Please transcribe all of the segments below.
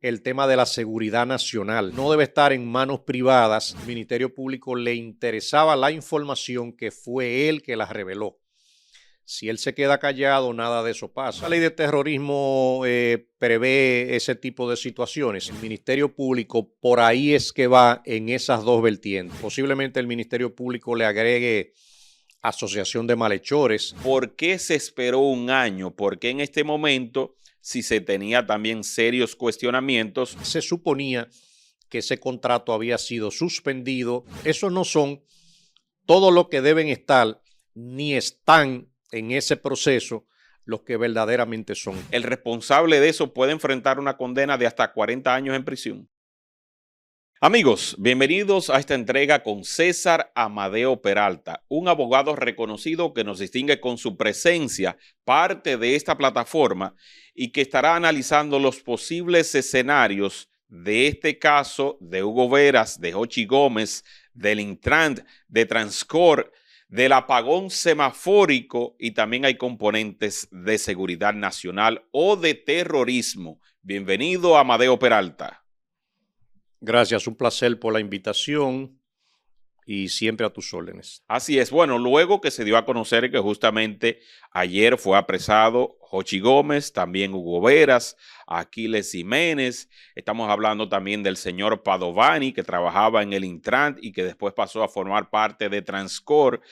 el tema de la seguridad nacional. No debe estar en manos privadas. Al Ministerio Público le interesaba la información que fue él que la reveló. Si él se queda callado, nada de eso pasa. La ley de terrorismo prevé ese tipo de situaciones. El Ministerio Público por ahí es que va en esas dos vertientes. Posiblemente el Ministerio Público le agregue asociación de malhechores. ¿Por qué se esperó un año? ¿Por qué en este momento, si se tenía también serios cuestionamientos? Se suponía que ese contrato había sido suspendido. Esos no son todo lo que deben estar, ni están en ese proceso los que verdaderamente son. El responsable de eso puede enfrentar una condena de hasta 40 años en prisión. Amigos, bienvenidos a esta entrega con César Amadeo Peralta, un abogado reconocido que nos distingue con su presencia, parte de esta plataforma, y que estará analizando los posibles escenarios de este caso de Hugo Veras, de Jochi Gómez, del Intran, de Transcorp, del apagón semafórico, y también hay componentes de seguridad nacional o de terrorismo. Bienvenido, Amadeo Peralta. Gracias, un placer por la invitación y siempre a tus órdenes. Así es. Bueno, luego que se dio a conocer que justamente ayer fue apresado Jochi Gómez, también Hugo Veras, Aquiles Jiménez, estamos hablando también del señor Padovani, que trabajaba en el Intran y que después pasó a formar parte de Transcorp.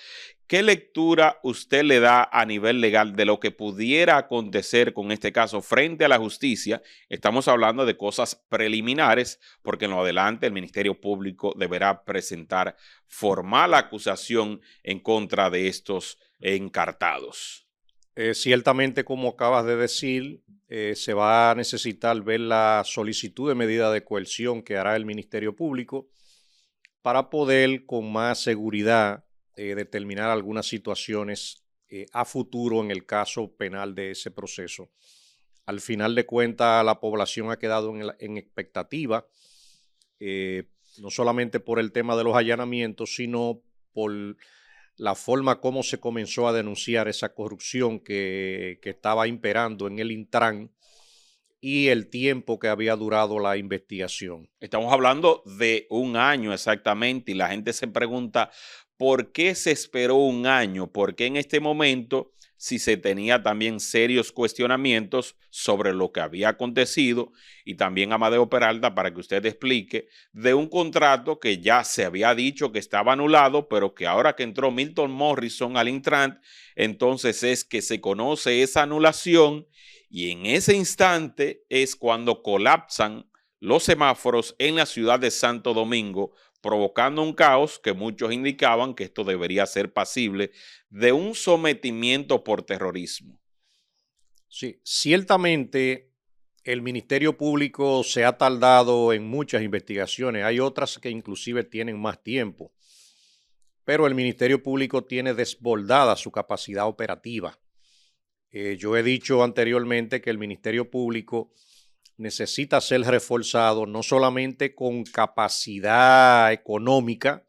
¿Qué lectura usted le da a nivel legal de lo que pudiera acontecer con este caso frente a la justicia? Estamos hablando de cosas preliminares, porque en lo adelante el Ministerio Público deberá presentar formal acusación en contra de estos encartados. Ciertamente, como acabas de decir, se va a necesitar ver la solicitud de medida de coerción que hará el Ministerio Público para poder con más seguridad determinar algunas situaciones a futuro en el caso penal de ese proceso. Al final de cuentas, la población ha quedado en expectativa, no solamente por el tema de los allanamientos, sino por la forma como se comenzó a denunciar esa corrupción que estaba imperando en el Intran y el tiempo que había durado la investigación. Estamos hablando de un año exactamente y la gente se pregunta por qué se esperó un año, por qué en este momento, si se tenía también serios cuestionamientos sobre lo que había acontecido, y también Amadeo Peralta, para que usted explique, de un contrato que ya se había dicho que estaba anulado, pero que ahora que entró Milton Morrison al Intran, entonces es que se conoce esa anulación y en ese instante es cuando colapsan los semáforos en la ciudad de Santo Domingo, provocando un caos que muchos indicaban que esto debería ser pasible de un sometimiento por terrorismo. Sí, ciertamente el Ministerio Público se ha tardado en muchas investigaciones. Hay otras que inclusive tienen más tiempo, pero el Ministerio Público tiene desbordada su capacidad operativa. Yo he dicho anteriormente que el Ministerio Público necesita ser reforzado no solamente con capacidad económica,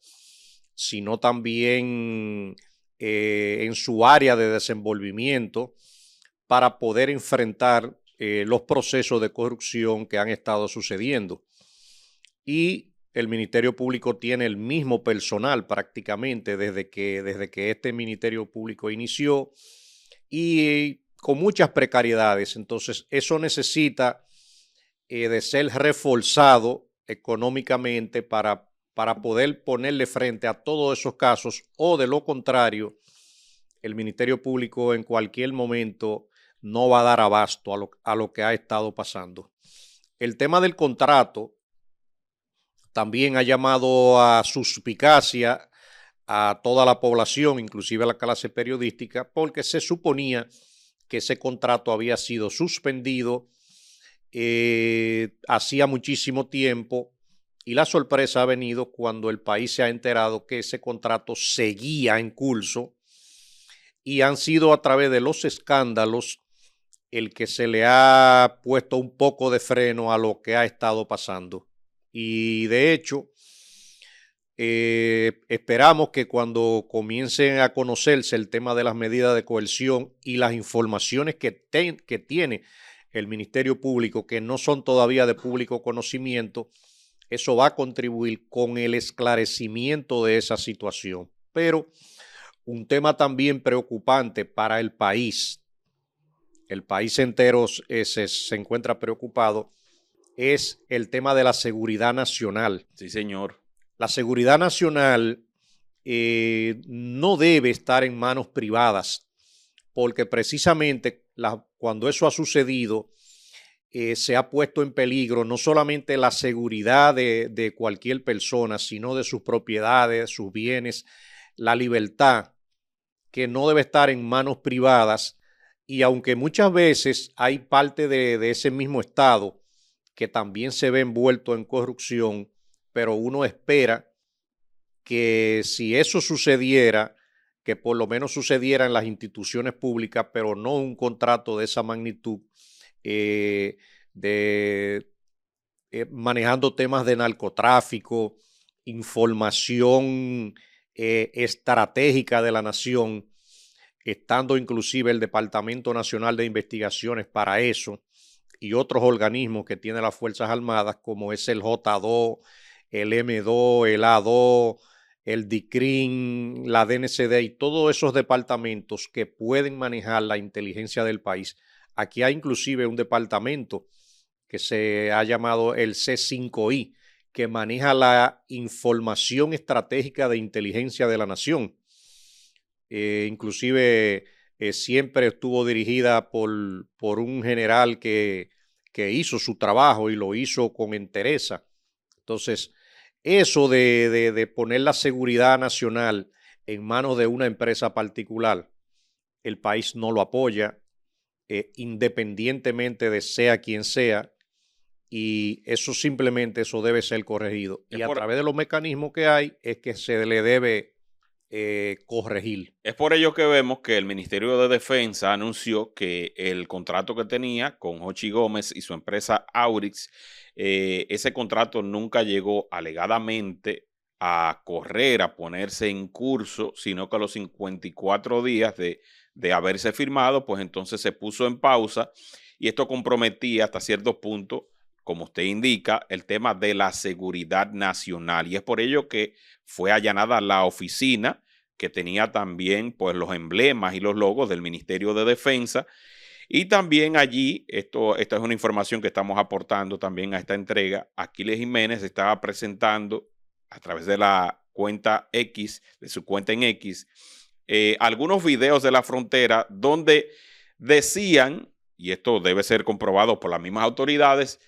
sino también en su área de desenvolvimiento para poder enfrentar los procesos de corrupción que han estado sucediendo. Y el Ministerio Público tiene el mismo personal prácticamente desde que este Ministerio Público inició y con muchas precariedades. Entonces, eso necesita de ser reforzado económicamente para poder ponerle frente a todos esos casos, o de lo contrario, el Ministerio Público en cualquier momento no va a dar abasto a lo que ha estado pasando. El tema del contrato también ha llamado a suspicacia a toda la población, inclusive a la clase periodística, porque se suponía que ese contrato había sido suspendido hacía muchísimo tiempo, y la sorpresa ha venido cuando el país se ha enterado que ese contrato seguía en curso y han sido a través de los escándalos el que se le ha puesto un poco de freno a lo que ha estado pasando. Y de hecho, esperamos que cuando comiencen a conocerse el tema de las medidas de coerción y las informaciones que tiene el Ministerio Público, que no son todavía de público conocimiento, eso va a contribuir con el esclarecimiento de esa situación. Pero un tema también preocupante para el país entero se encuentra preocupado, es el tema de la seguridad nacional. Sí, señor. La seguridad nacional no debe estar en manos privadas, porque precisamente cuando eso ha sucedido, se ha puesto en peligro no solamente la seguridad de cualquier persona, sino de sus propiedades, sus bienes, la libertad, que no debe estar en manos privadas. Y aunque muchas veces hay parte de ese mismo Estado que también se ve envuelto en corrupción, pero uno espera que si eso sucediera, que por lo menos sucediera en las instituciones públicas, pero no un contrato de esa magnitud, manejando temas de narcotráfico, información estratégica de la nación, estando inclusive el Departamento Nacional de Investigaciones para eso y otros organismos que tienen las Fuerzas Armadas, como es el J2, el M2, el A2, el DICRIN, la DNCD y todos esos departamentos que pueden manejar la inteligencia del país. Aquí hay inclusive un departamento que se ha llamado el C5I, que maneja la información estratégica de inteligencia de la nación. Inclusive siempre estuvo dirigida por un general que hizo su trabajo y lo hizo con entereza. Entonces, eso de poner la seguridad nacional en manos de una empresa particular, el país no lo apoya, independientemente de sea quien sea, y eso debe ser corregido. Y a través de los mecanismos que hay es que se le debe corregir. Es por ello que vemos que el Ministerio de Defensa anunció que el contrato que tenía con Jochi Gómez y su empresa Aurix, ese contrato nunca llegó alegadamente a correr, a ponerse en curso, sino que a los 54 días de haberse firmado, pues entonces se puso en pausa, y esto comprometía hasta cierto punto, como usted indica, el tema de la seguridad nacional. Y es por ello que fue allanada la oficina, que tenía también pues los emblemas y los logos del Ministerio de Defensa. Y también allí, esta es una información que estamos aportando también a esta entrega, Aquiles Jiménez estaba presentando a través de la cuenta X, de su cuenta en X, algunos videos de la frontera donde decían, y esto debe ser comprobado por las mismas autoridades,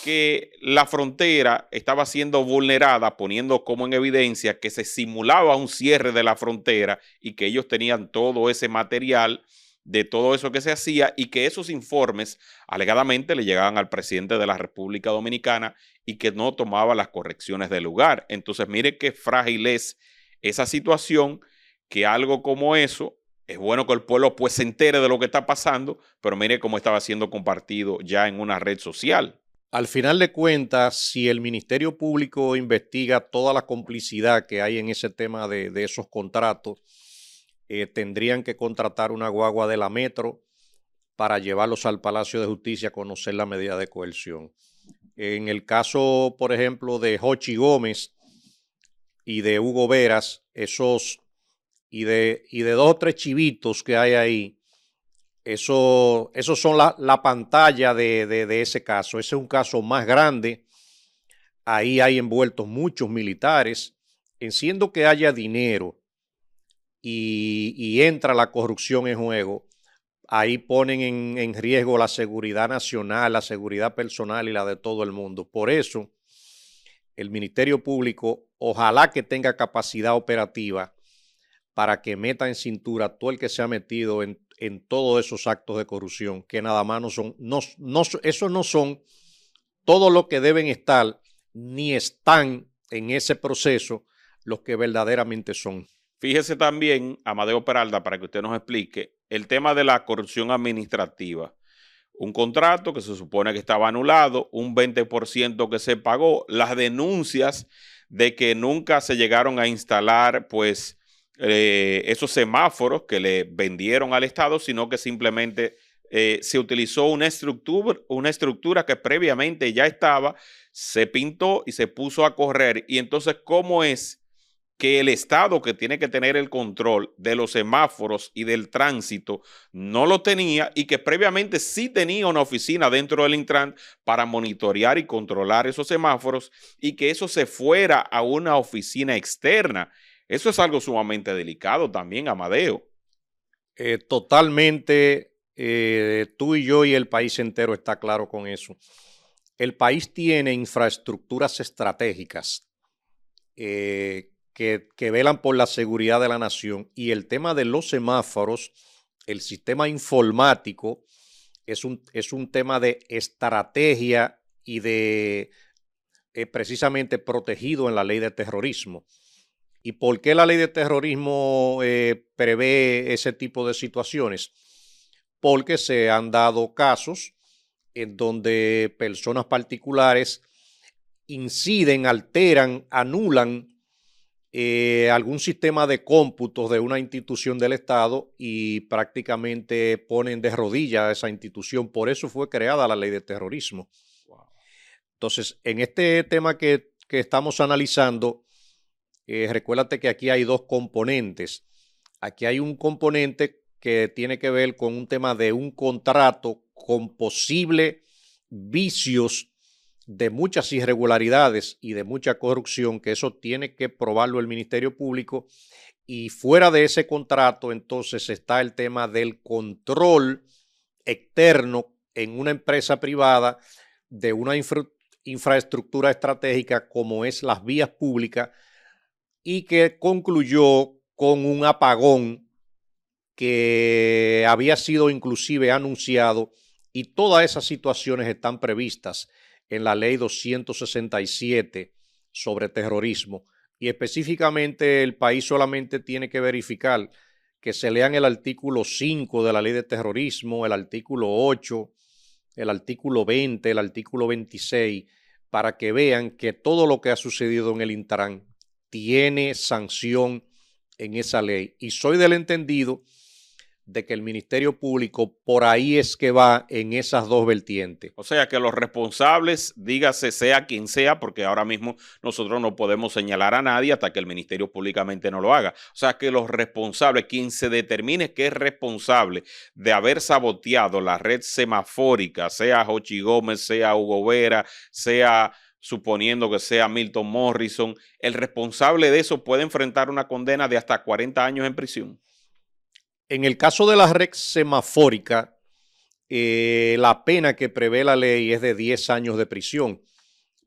que la frontera estaba siendo vulnerada, poniendo como en evidencia que se simulaba un cierre de la frontera y que ellos tenían todo ese material de todo eso que se hacía, y que esos informes alegadamente le llegaban al presidente de la República Dominicana y que no tomaba las correcciones del lugar. Entonces, mire qué frágil es esa situación, que algo como eso, es bueno que el pueblo pues se entere de lo que está pasando, pero mire cómo estaba siendo compartido ya en una red social. Al final de cuentas, si el Ministerio Público investiga toda la complicidad que hay en ese tema de esos contratos, tendrían que contratar una guagua de la Metro para llevarlos al Palacio de Justicia a conocer la medida de coerción. En el caso, por ejemplo, de Jochi Gómez y de Hugo Veras, y de 2 o 3 chivitos que hay ahí, esos son la pantalla de ese caso. Ese es un caso más grande. Ahí hay envueltos muchos militares. Siendo que haya dinero y entra la corrupción en juego, ahí ponen en riesgo la seguridad nacional, la seguridad personal y la de todo el mundo. Por eso, el Ministerio Público, ojalá que tenga capacidad operativa para que meta en cintura todo el que se ha metido en todos esos actos de corrupción, que nada más esos no son todo lo que deben estar, ni están en ese proceso los que verdaderamente son. Fíjese también, Amadeo Peralta, para que usted nos explique el tema de la corrupción administrativa. Un contrato que se supone que estaba anulado, un 20% que se pagó, las denuncias de que nunca se llegaron a instalar pues esos semáforos que le vendieron al Estado, sino que simplemente se utilizó una estructura que previamente ya estaba, se pintó y se puso a correr. Y entonces, ¿cómo es que el Estado, que tiene que tener el control de los semáforos y del tránsito, no lo tenía, y que previamente sí tenía una oficina dentro del Intran para monitorear y controlar esos semáforos, y que eso se fuera a una oficina externa? Eso es algo sumamente delicado también, Amadeo. Totalmente, tú y yo y el país entero está claro con eso. El país tiene infraestructuras estratégicas que velan por la seguridad de la nación, y el tema de los semáforos, el sistema informático, es un tema de estrategia y de precisamente protegido en la ley de terrorismo. ¿Y por qué la ley de terrorismo prevé ese tipo de situaciones? Porque se han dado casos en donde personas particulares inciden, alteran, anulan algún sistema de cómputos de una institución del Estado y prácticamente ponen de rodillas a esa institución. Por eso fue creada la ley de terrorismo. Wow. Entonces, en este tema que estamos analizando, recuérdate que aquí hay dos componentes. Aquí hay un componente que tiene que ver con un tema de un contrato con posibles vicios de muchas irregularidades y de mucha corrupción, que eso tiene que probarlo el Ministerio Público. Y fuera de ese contrato, entonces está el tema del control externo en una empresa privada de una infraestructura estratégica como es las vías públicas, y que concluyó con un apagón que había sido inclusive anunciado, y todas esas situaciones están previstas en la ley 267 sobre terrorismo, y específicamente el país solamente tiene que verificar que se lean el artículo 5 de la ley de terrorismo, el artículo 8, el artículo 20, el artículo 26, para que vean que todo lo que ha sucedido en el Intran tiene sanción en esa ley. Y soy del entendido de que el Ministerio Público por ahí es que va en esas dos vertientes. O sea, que los responsables, dígase sea quien sea, porque ahora mismo nosotros no podemos señalar a nadie hasta que el Ministerio públicamente no lo haga. O sea, que los responsables, quien se determine que es responsable de haber saboteado la red semafórica, sea Jochi Gómez, sea Hugo Vera, sea, suponiendo que sea Milton Morrison, el responsable de eso puede enfrentar una condena de hasta 40 años en prisión. En el caso de la red semafórica, la pena que prevé la ley es de 10 años de prisión,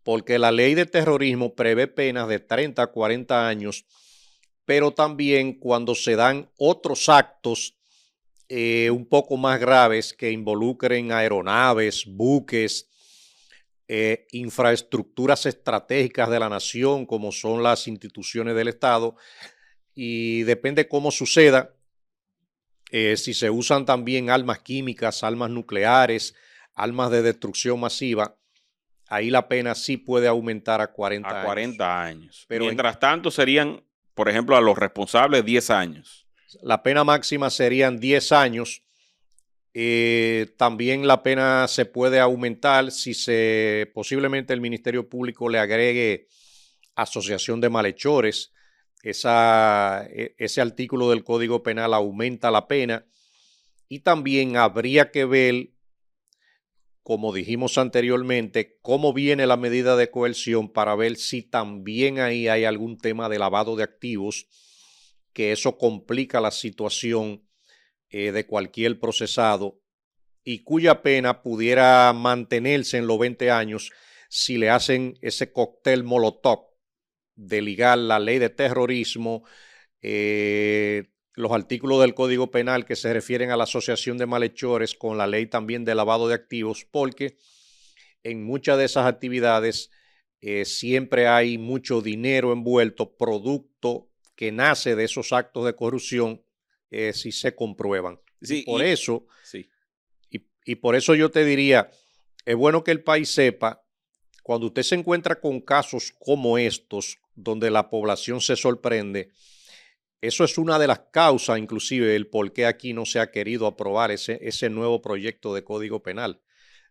porque la ley de terrorismo prevé penas de 30 a 40 años, pero también cuando se dan otros actos un poco más graves que involucren aeronaves, buques, infraestructuras estratégicas de la nación, como son las instituciones del Estado, y depende cómo suceda. Si se usan también armas químicas, armas nucleares, armas de destrucción masiva, ahí la pena sí puede aumentar a 40 años. A 40 años. Pero mientras tanto serían, por ejemplo, a los responsables 10 años. La pena máxima serían 10 años. También la pena se puede aumentar si posiblemente el Ministerio Público le agregue asociación de malhechores. Ese artículo del Código Penal aumenta la pena, y también habría que ver, como dijimos anteriormente, cómo viene la medida de coerción para ver si también ahí hay algún tema de lavado de activos, que eso complica la situación de cualquier procesado, y cuya pena pudiera mantenerse en los 20 años si le hacen ese cóctel molotov de ligar la ley de terrorismo, los artículos del Código Penal que se refieren a la asociación de malhechores con la ley también de lavado de activos, porque en muchas de esas actividades siempre hay mucho dinero envuelto, producto que nace de esos actos de corrupción, si se comprueban. Sí, y por eso yo te diría, es bueno que el país sepa, cuando usted se encuentra con casos como estos, donde la población se sorprende, Eso es una de las causas, inclusive, del por qué aquí no se ha querido aprobar ese nuevo proyecto de Código Penal.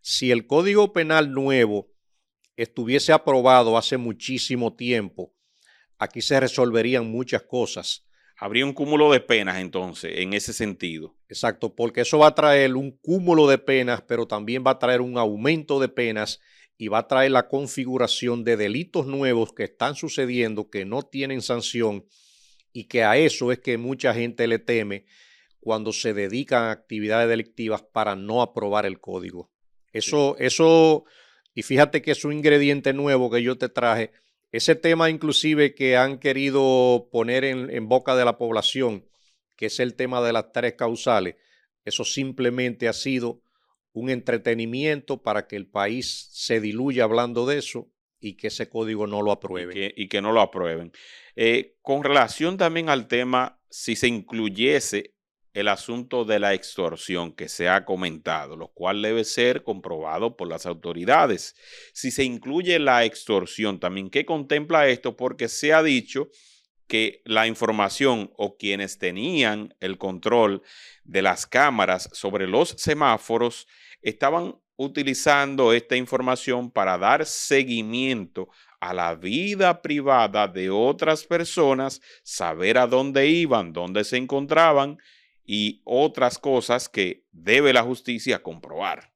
Si el Código Penal nuevo estuviese aprobado hace muchísimo tiempo, aquí se resolverían muchas cosas. Habría un cúmulo de penas entonces, en ese sentido. Exacto, porque eso va a traer un cúmulo de penas, pero también va a traer un aumento de penas y va a traer la configuración de delitos nuevos que están sucediendo, que no tienen sanción y que a eso es que mucha gente le teme cuando se dedican a actividades delictivas para no aprobar el código. Eso, y fíjate que es un ingrediente nuevo que yo te traje. Ese tema inclusive que han querido poner en boca de la población, que es el tema de las 3 causales, eso simplemente ha sido un entretenimiento para que el país se diluya hablando de eso y que ese código no lo aprueben. Y que no lo aprueben. Con relación también al tema, si se incluyese el asunto de la extorsión que se ha comentado, lo cual debe ser comprobado por las autoridades. Si se incluye la extorsión también, ¿qué contempla esto? Porque se ha dicho que la información o quienes tenían el control de las cámaras sobre los semáforos estaban utilizando esta información para dar seguimiento a la vida privada de otras personas, saber a dónde iban, dónde se encontraban y otras cosas que debe la justicia comprobar.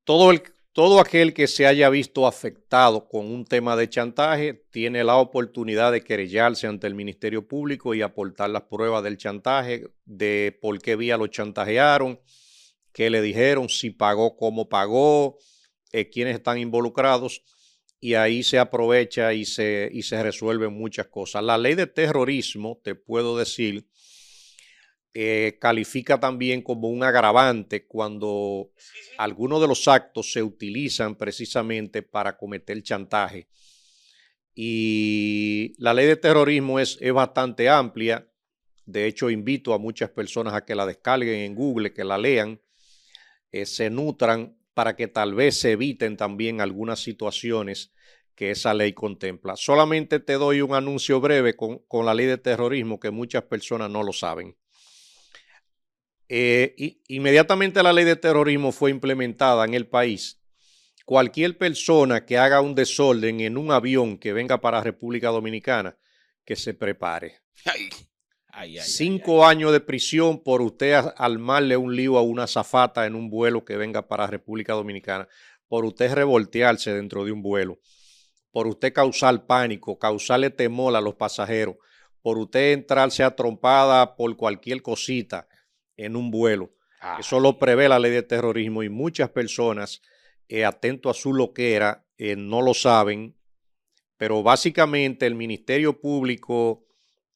Todo aquel que se haya visto afectado con un tema de chantaje tiene la oportunidad de querellarse ante el Ministerio Público y aportar las pruebas del chantaje, de por qué vía lo chantajearon, qué le dijeron, si pagó, cómo pagó, quiénes están involucrados, y ahí se aprovecha y se resuelven muchas cosas. La ley de terrorismo, te puedo decir, califica también como un agravante cuando algunos de los actos se utilizan precisamente para cometer chantaje. Y la ley de terrorismo es bastante amplia. De hecho, invito a muchas personas a que la descarguen en Google, que la lean, se nutran para que tal vez se eviten también algunas situaciones que esa ley contempla. Solamente te doy un anuncio breve con la ley de terrorismo que muchas personas no lo saben. Inmediatamente la ley de terrorismo fue implementada en el país. Cualquier persona que haga un desorden en un avión que venga para República Dominicana, que se prepare. 5 años de prisión por usted armarle un lío a una azafata en un vuelo que venga para República Dominicana, por usted revoltearse dentro de un vuelo, por usted causar pánico, causarle temor a los pasajeros, por usted entrarse a trompada por cualquier cosita en un vuelo. Eso lo prevé la ley de terrorismo y muchas personas, atento a su loquera, no lo saben, pero básicamente el Ministerio Público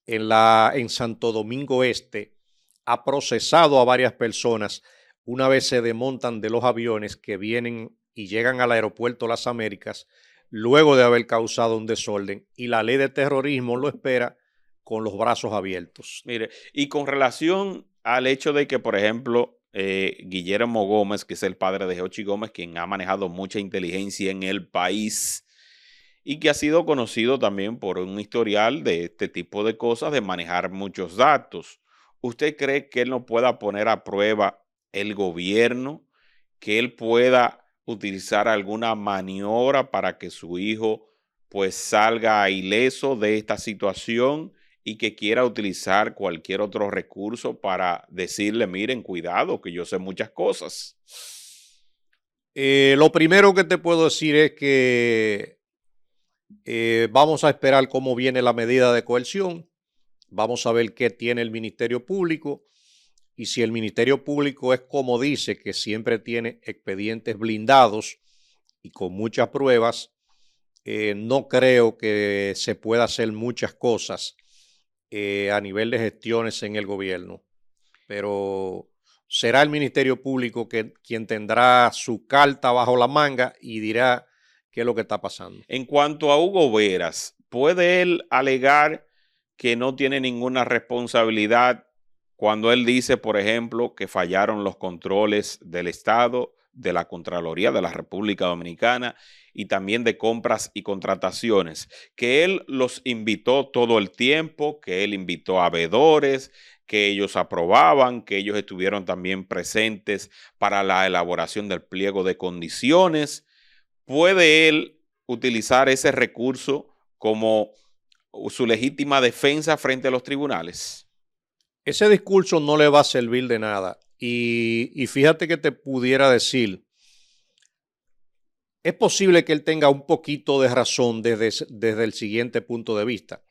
en Santo Domingo Este ha procesado a varias personas una vez se desmontan de los aviones que vienen y llegan al aeropuerto Las Américas luego de haber causado un desorden, y la ley de terrorismo lo espera con los brazos abiertos. Mire, y con relación al hecho de que, por ejemplo, Guillermo Gómez, que es el padre de Jochi Gómez, quien ha manejado mucha inteligencia en el país y que ha sido conocido también por un historial de este tipo de cosas, de manejar muchos datos. ¿Usted cree que él no pueda poner a prueba el gobierno, que él pueda utilizar alguna maniobra para que su hijo pues salga ileso de esta situación y que quiera utilizar cualquier otro recurso para decirle, miren, cuidado, que yo sé muchas cosas? Lo primero que te puedo decir es que vamos a esperar cómo viene la medida de coerción, vamos a ver qué tiene el Ministerio Público, y si el Ministerio Público es como dice, que siempre tiene expedientes blindados y con muchas pruebas, no creo que se pueda hacer muchas cosas a nivel de gestiones en el gobierno, pero será el Ministerio Público quien tendrá su carta bajo la manga y dirá qué es lo que está pasando. En cuanto a Hugo Veras, ¿puede él alegar que no tiene ninguna responsabilidad cuando él dice, por ejemplo, que fallaron los controles del Estado de la Contraloría de la República Dominicana y también de compras y contrataciones, que él los invitó todo el tiempo, que él invitó a veedores, que ellos aprobaban, que ellos estuvieron también presentes para la elaboración del pliego de condiciones. ¿Puede él utilizar ese recurso como su legítima defensa frente a los tribunales? Ese discurso no le va a servir de nada. Y fíjate que te pudiera decir, es posible que él tenga un poquito de razón desde el siguiente punto de vista.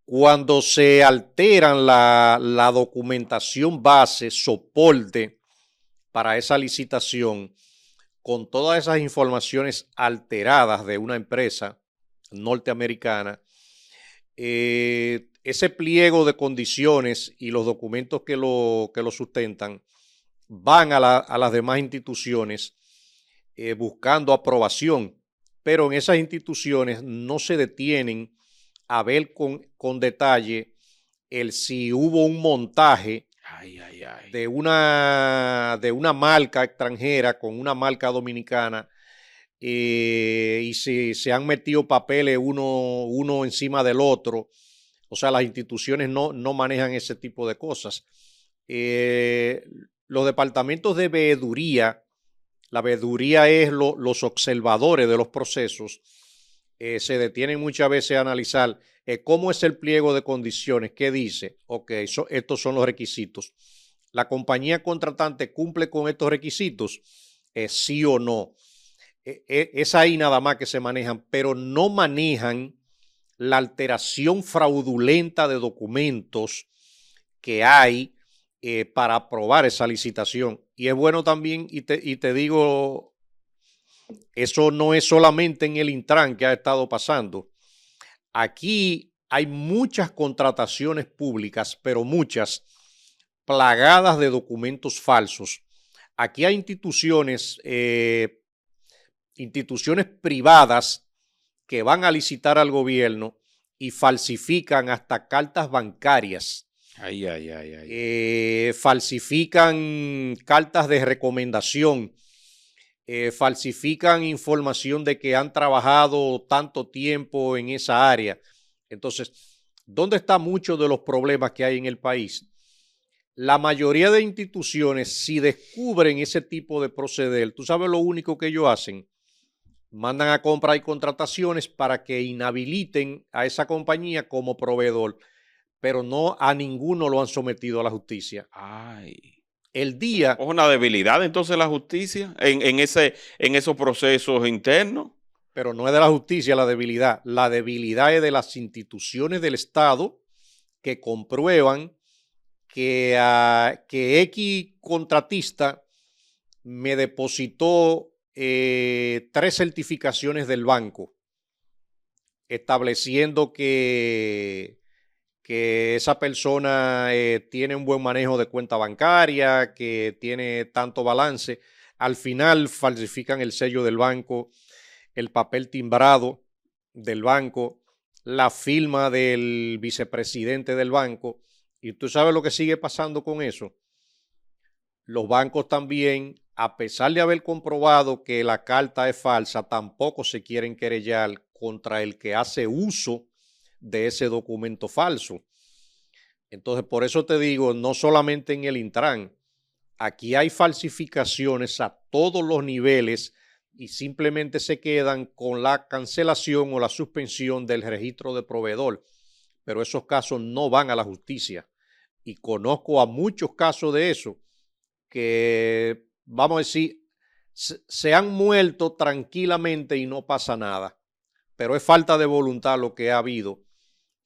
Cuando se alteran la documentación base, soporte para esa licitación, con todas esas informaciones alteradas de una empresa norteamericana, ese pliego de condiciones y los documentos que lo sustentan van a las demás instituciones buscando aprobación, pero en esas instituciones no se detienen a ver con detalle si hubo un montaje de una marca extranjera con una marca dominicana y si se han metido papeles uno encima del otro. O sea, las instituciones no manejan ese tipo de cosas. Los departamentos de veeduría, la veeduría es los observadores de los procesos, se detienen muchas veces a analizar cómo es el pliego de condiciones, qué dice, ok, estos son los requisitos. ¿La compañía contratante cumple con estos requisitos? Sí o no. Es ahí nada más que se manejan, pero no manejan la alteración fraudulenta de documentos que hay para aprobar esa licitación. Y es bueno también, y te digo, eso no es solamente en el Intran que ha estado pasando. Aquí hay muchas contrataciones públicas, pero muchas plagadas de documentos falsos. Aquí hay instituciones privadas que van a licitar al gobierno y falsifican hasta cartas bancarias. Falsifican cartas de recomendación, falsifican información de que han trabajado tanto tiempo en esa área. Entonces, ¿dónde están muchos de los problemas que hay en el país? La mayoría de instituciones, si descubren ese tipo de proceder, tú sabes lo único que ellos hacen, mandan a comprar y contrataciones para que inhabiliten a esa compañía como proveedor, pero no a ninguno lo han sometido a la justicia. El día... ¿Es una debilidad entonces la justicia en esos procesos internos? Pero no es de la justicia la debilidad. La debilidad es de las instituciones del Estado que comprueban que X contratista me depositó 3 certificaciones del banco estableciendo que esa persona tiene un buen manejo de cuenta bancaria, que tiene tanto balance. Al final falsifican el sello del banco, el papel timbrado del banco, la firma del vicepresidente del banco. Y tú sabes lo que sigue pasando con eso. Los bancos también, a pesar de haber comprobado que la carta es falsa, tampoco se quieren querellar contra el que hace uso de ese documento falso. Entonces, por eso te digo, no solamente en el Intran, aquí hay falsificaciones a todos los niveles y simplemente se quedan con la cancelación o la suspensión del registro de proveedor. Pero esos casos no van a la justicia. Y conozco a muchos casos de eso que, vamos a decir, se han muerto tranquilamente y no pasa nada. Pero es falta de voluntad lo que ha habido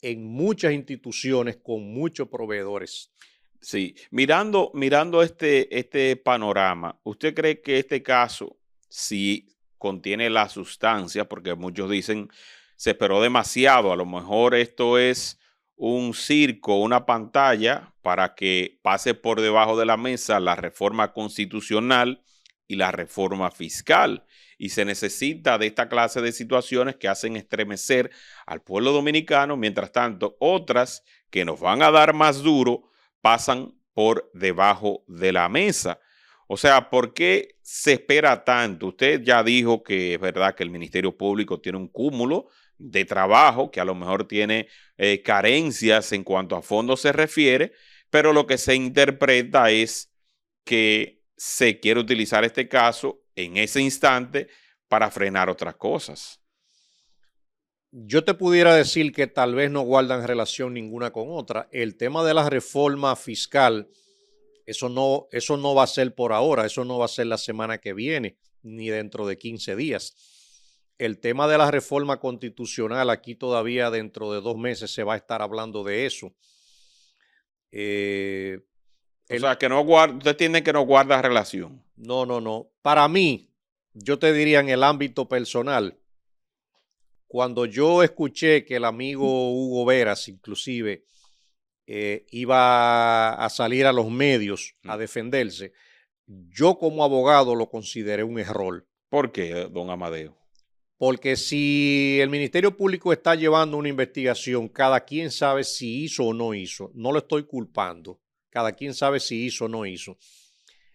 en muchas instituciones con muchos proveedores. Sí, mirando este panorama, ¿usted cree que este caso, si contiene la sustancia, porque muchos dicen se esperó demasiado, a lo mejor esto es un circo, una pantalla para que pase por debajo de la mesa la reforma constitucional y la reforma fiscal? Y se necesita de esta clase de situaciones que hacen estremecer al pueblo dominicano. Mientras tanto, otras que nos van a dar más duro pasan por debajo de la mesa. O sea, ¿por qué se espera tanto? Usted ya dijo que es verdad que el Ministerio Público tiene un cúmulo de trabajo, que a lo mejor tiene carencias en cuanto a fondos se refiere, pero lo que se interpreta es que se quiere utilizar este caso en ese instante para frenar otras cosas. Yo te pudiera decir que tal vez no guardan relación ninguna con otra. El tema de la reforma fiscal, eso no va a ser por ahora, eso no va a ser la semana que viene, ni dentro de 15 días. El tema de la reforma constitucional, aquí todavía dentro de 2 meses se va a estar hablando de eso. Eh, O el, sea, que no guarda, usted tiene que no guarda relación. no, no, no. Para mí, yo te diría en el ámbito personal, cuando yo escuché que el amigo Hugo Veras, inclusive, iba a salir a los medios a defenderse, yo como abogado lo consideré un error. ¿Por qué, don Amadeo? Porque si el Ministerio Público está llevando una investigación, cada quien sabe si hizo o no hizo. No lo estoy culpando. Cada quien sabe si hizo o no hizo.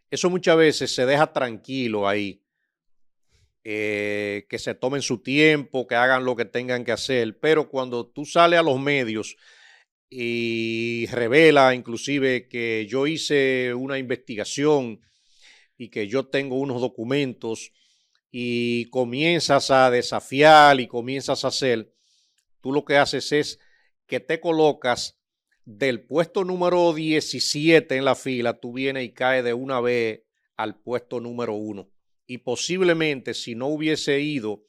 Eso muchas veces se deja tranquilo ahí. Que se tomen su tiempo, que hagan lo que tengan que hacer. Pero cuando tú sales a los medios y revela inclusive que yo hice una investigación y que yo tengo unos documentos y comienzas a desafiar y comienzas a hacer, tú lo que haces es que te colocas del puesto número 17 en la fila, tú vienes y caes de una vez al puesto número 1. Y posiblemente si no hubiese ido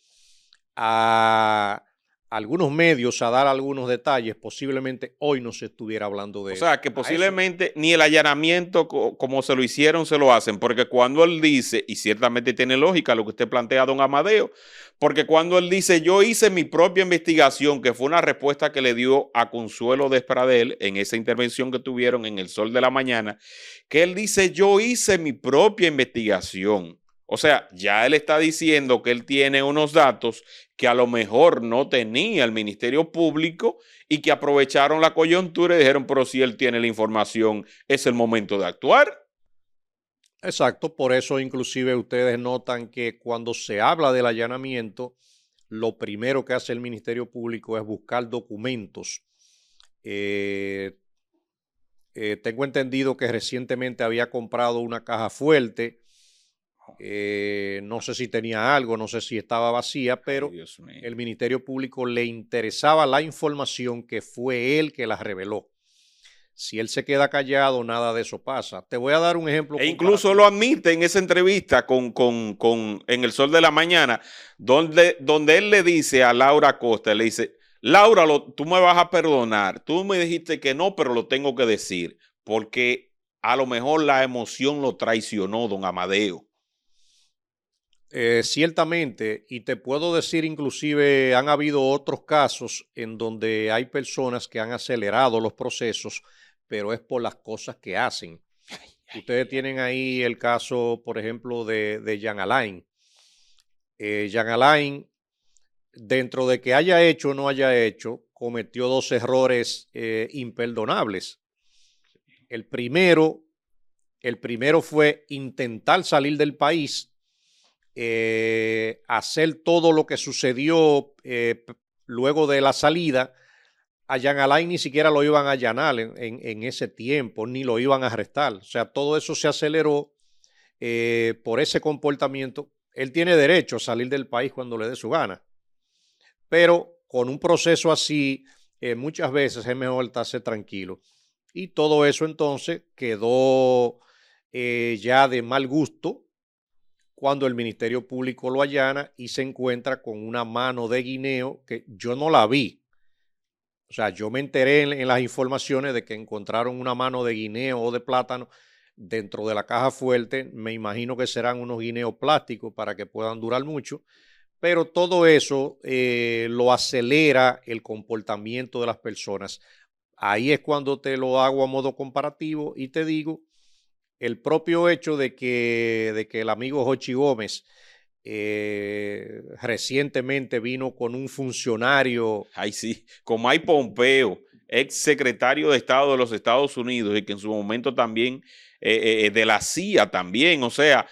a algunos medios a dar algunos detalles, posiblemente hoy no se estuviera hablando de O eso. sea, que posiblemente ni el allanamiento como se lo hicieron, se lo hacen, porque cuando él dice, y ciertamente tiene lógica lo que usted plantea, don Amadeo, porque cuando él dice, yo hice mi propia investigación, que fue una respuesta que le dio a Consuelo Despradel en esa intervención que tuvieron en El Sol de la Mañana, que él dice, yo hice mi propia investigación. O sea, ya él está diciendo que él tiene unos datos que a lo mejor no tenía el Ministerio Público y que aprovecharon la coyuntura y dijeron, pero si él tiene la información, es el momento de actuar. Exacto, por eso inclusive ustedes notan que cuando se habla del allanamiento, lo primero que hace el Ministerio Público es buscar documentos. Eh, Tengo entendido que recientemente había comprado una caja fuerte. No sé si tenía algo, no sé si estaba vacía, pero Ay, el Ministerio Público le interesaba la información que fue él que la reveló. Si él se queda callado, nada de eso pasa. Te voy a dar un ejemplo E incluso lo admite en esa entrevista en El Sol de la Mañana, donde él le dice a Laura Costa, le dice, Laura, tú me vas a perdonar, tú me dijiste que no, pero lo tengo que decir, porque a lo mejor la emoción lo traicionó, don Amadeo. Ciertamente, y te puedo decir inclusive han habido otros casos en donde hay personas que han acelerado los procesos, pero es por las cosas que hacen. Ustedes tienen ahí el caso, por ejemplo, de Jean Alain. Jean Alain, dentro de que haya hecho o no haya hecho, cometió dos errores imperdonables. El primero, el primero fue intentar salir del país, hacer todo lo que sucedió luego de la salida. A Jean Alain ni siquiera lo iban a allanar en ese tiempo, ni lo iban a arrestar. O sea, todo eso se aceleró por ese comportamiento. Él tiene derecho a salir del país cuando le dé su gana, pero con un proceso así, muchas veces es mejor estarse tranquilo. Y todo eso entonces quedó ya de mal gusto cuando el Ministerio Público lo allana y se encuentra con una mano de guineo que yo no la vi. O sea, yo me enteré en las informaciones de que encontraron una mano de guineo o de plátano dentro de la caja fuerte. Me imagino que serán unos guineos plásticos para que puedan durar mucho, pero todo eso lo acelera el comportamiento de las personas. Ahí es cuando te lo hago a modo comparativo y te digo el propio hecho de que el amigo Jochi Gómez recientemente vino con un funcionario. Ay, sí, como hay Pompeo ex secretario de Estado de los Estados Unidos y que en su momento también de la CIA también. O sea,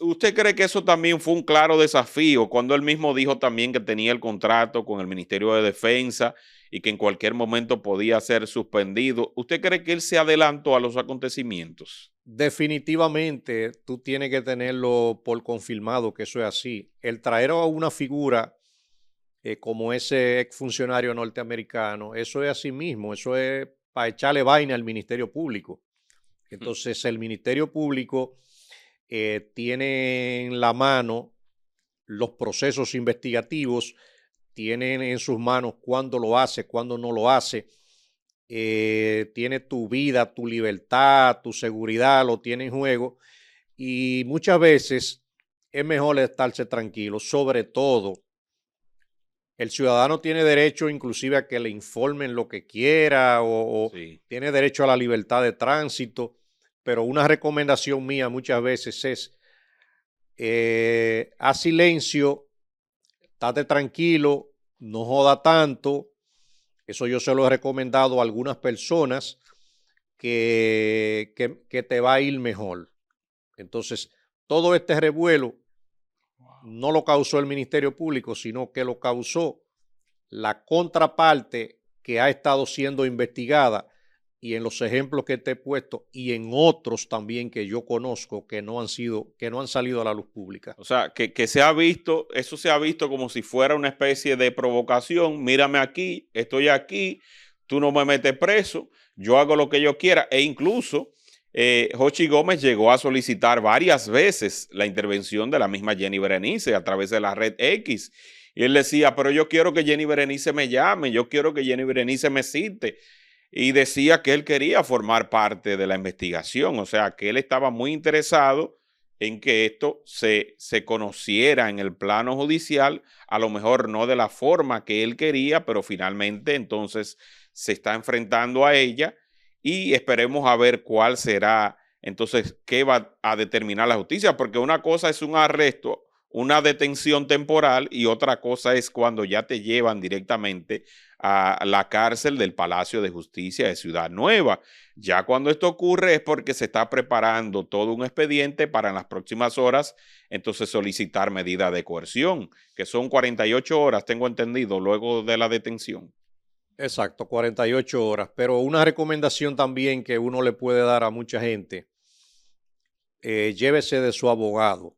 ¿usted cree que eso también fue un claro desafío cuando él mismo dijo también que tenía el contrato con el Ministerio de Defensa y que en cualquier momento podía ser suspendido? ¿Usted cree que él se adelantó a los acontecimientos? Definitivamente tú tienes que tenerlo por confirmado que eso es así. El traer a una figura como ese exfuncionario norteamericano, eso es así mismo, eso es para echarle vaina al Ministerio Público. Entonces el Ministerio Público tiene en la mano los procesos investigativos, tienen en sus manos cuándo lo hace, cuándo no lo hace, tiene tu vida, tu libertad, tu seguridad, lo tiene en juego y muchas veces es mejor estarse tranquilo, sobre todo el ciudadano tiene derecho inclusive a que le informen lo que quiera o Sí. tiene derecho a la libertad de tránsito, pero una recomendación mía muchas veces es haz silencio, estate tranquilo, no joda tanto. Eso yo se lo he recomendado a algunas personas que te va a ir mejor. Entonces, todo este revuelo no lo causó el Ministerio Público, sino que lo causó la contraparte que ha estado siendo investigada y en los ejemplos que te he puesto y en otros también que yo conozco que no han salido a la luz pública. O sea, que se ha visto, eso se ha visto como si fuera una especie de provocación. Mírame aquí, estoy aquí, tú no me metes preso, yo hago lo que yo quiera. E incluso Jochi Gómez llegó a solicitar varias veces la intervención de la misma Jenny Berenice a través de la red X. Y él decía, pero yo quiero que Jenny Berenice me llame, yo quiero que Jenny Berenice me cite. Y decía que él quería formar parte de la investigación, o sea, que él estaba muy interesado en que esto se conociera en el plano judicial, a lo mejor no de la forma que él quería, pero finalmente entonces se está enfrentando a ella y esperemos a ver cuál será entonces qué va a determinar la justicia, porque una cosa es un arresto, una detención temporal y otra cosa es cuando ya te llevan directamente a la cárcel del Palacio de Justicia de Ciudad Nueva. Ya cuando esto ocurre es porque se está preparando todo un expediente para en las próximas horas entonces solicitar medida de coerción, que son 48 horas, tengo entendido, luego de la detención. Exacto, 48 horas. Pero una recomendación también que uno le puede dar a mucha gente, llévese de su abogado.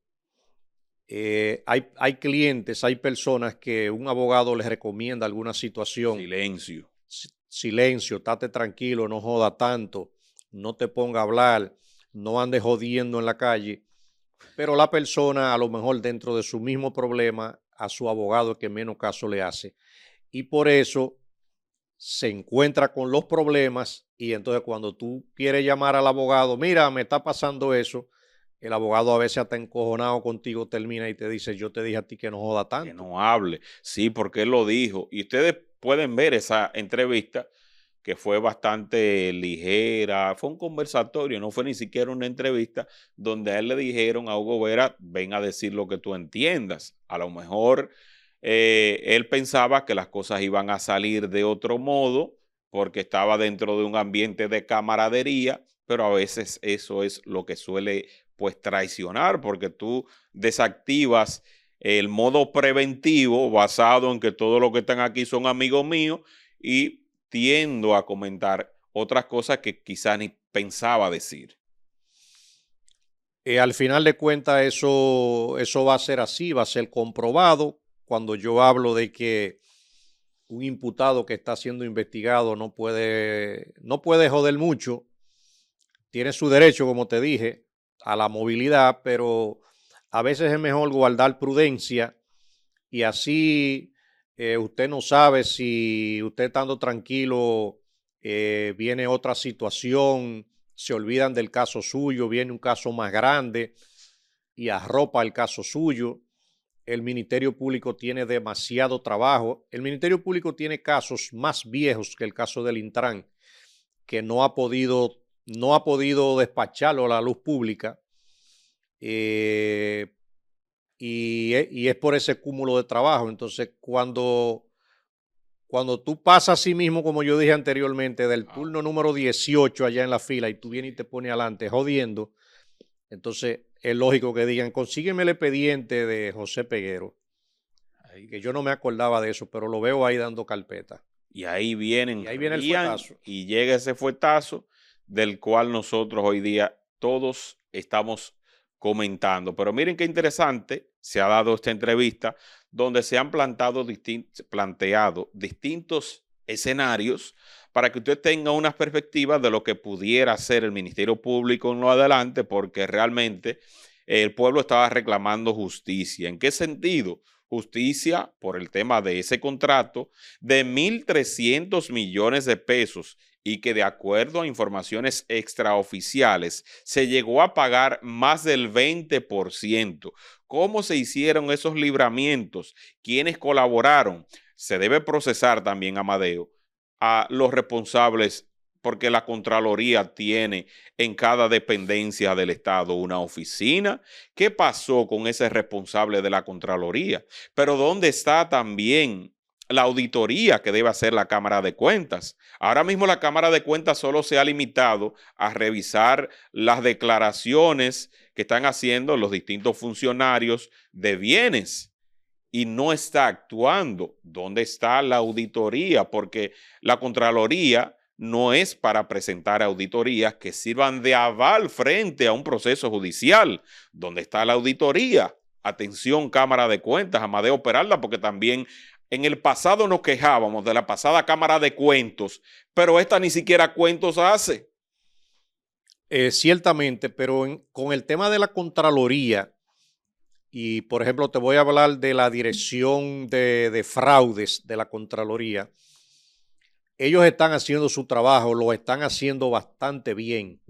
Hay clientes, hay personas que un abogado les recomienda alguna situación. Silencio. Silencio, estate tranquilo, no joda tanto, no te ponga a hablar, no andes jodiendo en la calle. Pero la persona, a lo mejor dentro de su mismo problema, a su abogado es que menos caso le hace. Y por eso se encuentra con los problemas y entonces cuando tú quieres llamar al abogado, mira, me está pasando eso, el abogado a veces hasta encojonado contigo termina y te dice, yo te dije a ti que no joda Que tanto. no hable. Sí, porque él lo dijo. Y ustedes pueden ver esa entrevista que fue bastante ligera, fue un conversatorio, no fue ni siquiera una entrevista donde a él le dijeron a Hugo Vera, ven a decir lo que tú entiendas. A lo mejor él pensaba que las cosas iban a salir de otro modo porque estaba dentro de un ambiente de camaradería, pero a veces eso es lo que suele pues traicionar porque tú desactivas el modo preventivo basado en que todos los que están aquí son amigos míos y tiendo a comentar otras cosas que quizás ni pensaba decir. Al final de cuentas eso va a ser así, va a ser comprobado cuando yo hablo de que un imputado que está siendo investigado no puede joder mucho, tiene su derecho, como te dije, a la movilidad, pero a veces es mejor guardar prudencia y así usted no sabe si usted estando tranquilo viene otra situación, se olvidan del caso suyo, viene un caso más grande y arropa el caso suyo. El Ministerio Público tiene demasiado trabajo. El Ministerio Público tiene casos más viejos que el caso del Intran, que no ha podido despacharlo a la luz pública. Eh, y es por ese cúmulo de trabajo. Entonces, cuando tú pasas así mismo, como yo dije anteriormente, del turno número 18 allá en la fila y tú vienes y te pones adelante jodiendo, entonces es lógico que digan, consígueme el expediente de José Peguero, que yo no me acordaba de eso, pero lo veo ahí dando carpeta. Y ahí vienen, y ahí viene el fuetazo. Y llega ese fuetazo del cual nosotros hoy día todos estamos comentando. Pero miren qué interesante se ha dado esta entrevista donde se han planteado distintos escenarios para que usted tenga unas perspectivas de lo que pudiera hacer el Ministerio Público en lo adelante, porque realmente el pueblo estaba reclamando justicia. ¿En qué sentido? Justicia por el tema de ese contrato de 1.300 millones de pesos y que de acuerdo a informaciones extraoficiales se llegó a pagar más del 20%. ¿Cómo se hicieron esos libramientos? ¿Quiénes colaboraron? Se debe procesar también, Amadeo, a los responsables, porque la Contraloría tiene en cada dependencia del Estado una oficina. ¿Qué pasó con ese responsable de la Contraloría? Pero ¿dónde está también la auditoría que debe hacer la Cámara de Cuentas? Ahora mismo la Cámara de Cuentas solo se ha limitado a revisar las declaraciones que están haciendo los distintos funcionarios de bienes y no está actuando. ¿Dónde está la auditoría? Porque la Contraloría no es para presentar auditorías que sirvan de aval frente a un proceso judicial. ¿Dónde está la auditoría? Atención, Cámara de Cuentas, Amadeo Peralta, porque también en el pasado nos quejábamos de la pasada Cámara de Cuentos, pero esta ni siquiera cuentos hace. Ciertamente, pero con el tema de la Contraloría, y por ejemplo te voy a hablar de la Dirección de Fraudes de la Contraloría, ellos están haciendo su trabajo, lo están haciendo bastante bien.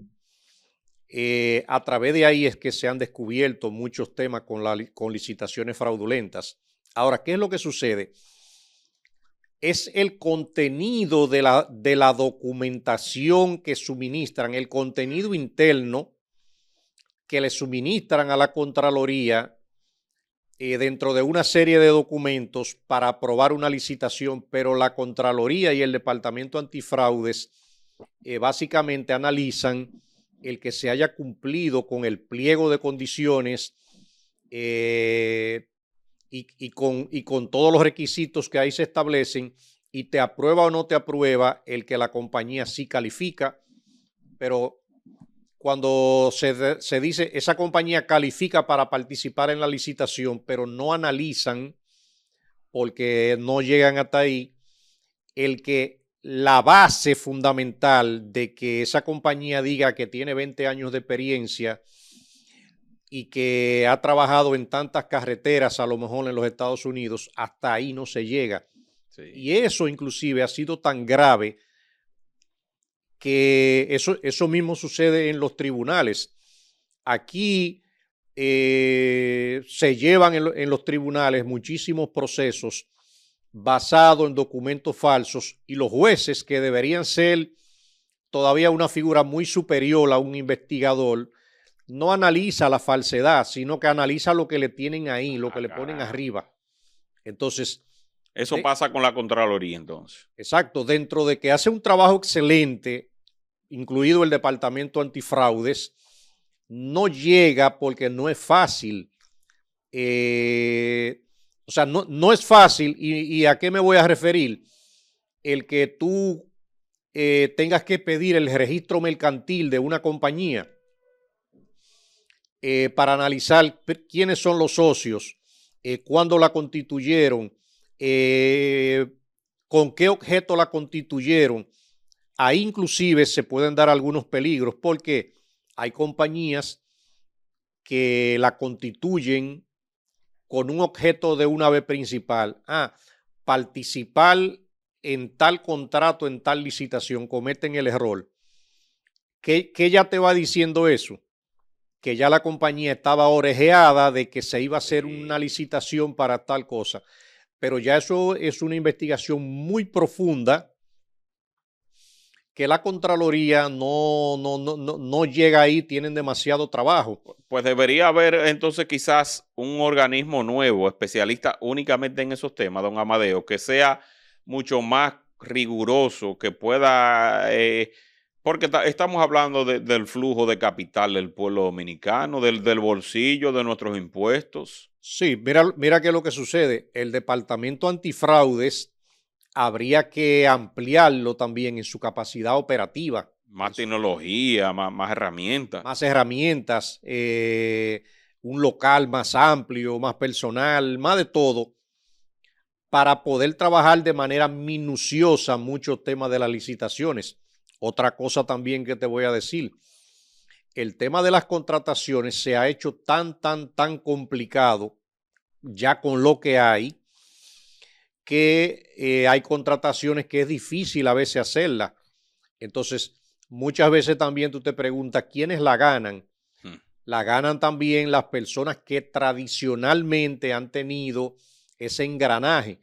A través de ahí es que se han descubierto muchos temas con licitaciones fraudulentas. Ahora, ¿qué es lo que sucede? Es el contenido de la documentación que suministran, el contenido interno que le suministran a la Contraloría dentro de una serie de documentos para aprobar una licitación, pero la Contraloría y el Departamento Antifraudes básicamente analizan el que se haya cumplido con el pliego de condiciones y con todos los requisitos que ahí se establecen, y te aprueba o no te aprueba el que la compañía sí califica, pero cuando se dice esa compañía califica para participar en la licitación, pero no analizan, porque no llegan hasta ahí, la base fundamental de que esa compañía diga que tiene 20 años de experiencia y que ha trabajado en tantas carreteras, a lo mejor en los Estados Unidos, hasta ahí no se llega. Sí. Y eso inclusive ha sido tan grave que eso mismo sucede en los tribunales. Aquí se llevan en los tribunales muchísimos procesos basados en documentos falsos, y los jueces, que deberían ser todavía una figura muy superior a un investigador, no analiza la falsedad, sino que analiza lo que le tienen ahí, lo que le ponen arriba. Entonces, eso pasa con la Contraloría, entonces. Exacto, dentro de que hace un trabajo excelente, incluido el Departamento Antifraudes, no llega porque no es fácil. O sea, no es fácil. ¿Y a qué me voy a referir? El que tú tengas que pedir el registro mercantil de una compañía para analizar quiénes son los socios, cuándo la constituyeron, con qué objeto la constituyeron. Ahí inclusive se pueden dar algunos peligros, porque hay compañías que la constituyen con un objeto de una vez principal. Participar en tal contrato, en tal licitación, cometen el error. ¿Qué ya te va diciendo eso? Que ya la compañía estaba orejeada de que se iba a hacer una licitación para tal cosa. Pero ya eso es una investigación muy profunda que la Contraloría no llega ahí, tienen demasiado trabajo. Pues debería haber entonces quizás un organismo nuevo, especialista únicamente en esos temas, don Amadeo, que sea mucho más riguroso, que pueda, porque estamos hablando del flujo de capital del pueblo dominicano, del bolsillo, de nuestros impuestos. Sí, mira qué es lo que sucede. El Departamento Antifraudes habría que ampliarlo también en su capacidad operativa, Más tecnología, más herramientas. más herramientas, un local más amplio, más personal, más de todo, para poder trabajar de manera minuciosa muchos temas de las licitaciones. Otra cosa también que te voy a decir, el tema de las contrataciones se ha hecho tan complicado ya con lo que hay, que hay contrataciones que es difícil a veces hacerlas. Entonces, muchas veces también tú te preguntas, ¿quiénes la ganan? La ganan también las personas que tradicionalmente han tenido ese engranaje.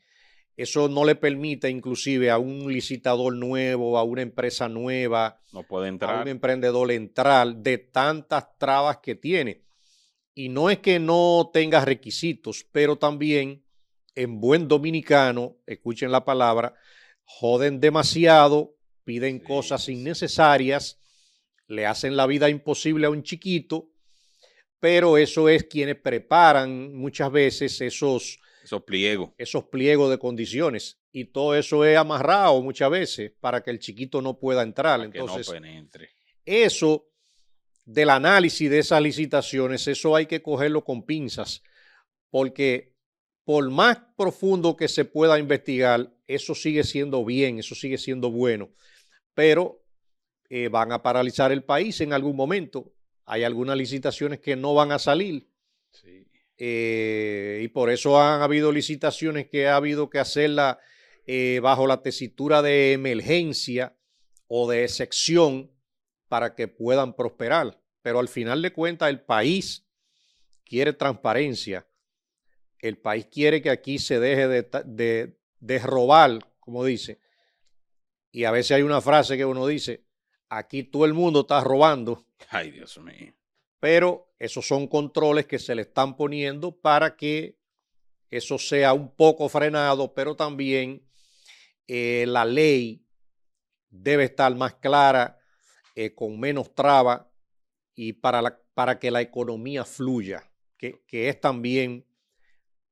Eso no le permite inclusive a un licitador nuevo, a una empresa nueva, no puede a un entrar. emprendedor entrar de tantas trabas que tiene. Y no es que no tenga requisitos, pero también en buen dominicano, escuchen la palabra, joden demasiado, piden cosas innecesarias, le hacen la vida imposible a un chiquito, pero eso es quienes preparan muchas veces esos pliegos de condiciones, y todo eso es amarrado muchas veces para que el chiquito no pueda entrar. Para entonces que no penetre. Eso del análisis de esas licitaciones, eso hay que cogerlo con pinzas, porque por más profundo que se pueda investigar, eso sigue siendo bien, eso sigue siendo bueno, pero van a paralizar el país en algún momento. Hay algunas licitaciones que no van a salir. Sí. Y por eso han habido licitaciones que ha habido que hacerla bajo la tesitura de emergencia o de excepción para que puedan prosperar. Pero al final de cuentas el país quiere transparencia. El país quiere que aquí se deje de robar, como dice. Y a veces hay una frase que uno dice, aquí todo el mundo está robando. Ay, Dios mío. Pero esos son controles que se le están poniendo para que eso sea un poco frenado, pero también la ley debe estar más clara, con menos trabas, y para que la economía fluya, que es también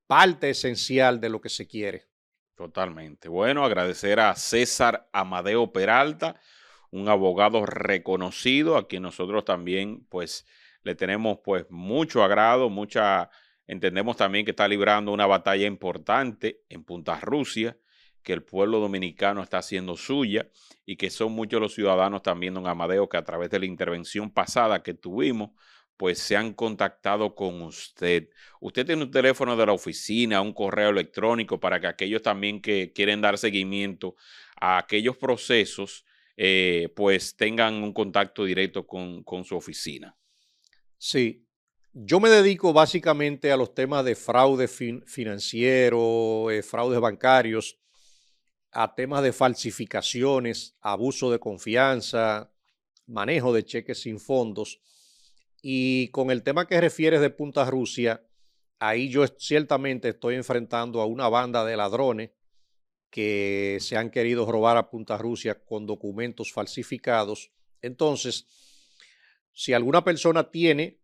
parte esencial de lo que se quiere. Totalmente. Bueno, agradecer a César Amadeo Peralta, un abogado reconocido, a quien nosotros también pues le tenemos pues mucho agrado, entendemos también que está librando una batalla importante en Punta Rusia, que el pueblo dominicano está haciendo suya y que son muchos los ciudadanos también, don Amadeo, que a través de la intervención pasada que tuvimos, pues se han contactado con usted. Usted tiene un teléfono de la oficina, un correo electrónico para que aquellos también que quieren dar seguimiento a aquellos procesos, pues tengan un contacto directo con su oficina. Sí, yo me dedico básicamente a los temas de fraude financiero, fraudes bancarios, a temas de falsificaciones, abuso de confianza, manejo de cheques sin fondos. Y con el tema que refieres de Punta Rusia, ahí yo ciertamente estoy enfrentando a una banda de ladrones que se han querido robar a Punta Rusia con documentos falsificados. Entonces, si alguna persona tiene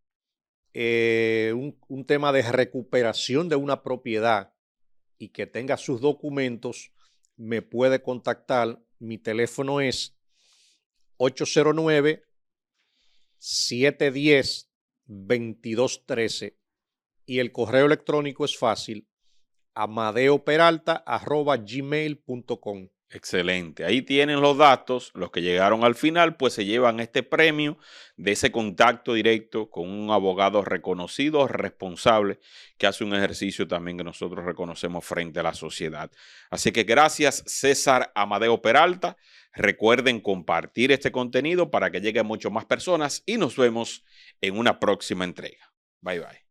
un tema de recuperación de una propiedad y que tenga sus documentos, me puede contactar. Mi teléfono es 809-710-2213 y el correo electrónico es fácil, amadeoperalta@gmail.com. Excelente. Ahí tienen los datos. Los que llegaron al final, pues se llevan este premio de ese contacto directo con un abogado reconocido, responsable, que hace un ejercicio también que nosotros reconocemos frente a la sociedad. Así que gracias, César Amadeo Peralta. Recuerden compartir este contenido para que llegue a muchas más personas y nos vemos en una próxima entrega. Bye, bye.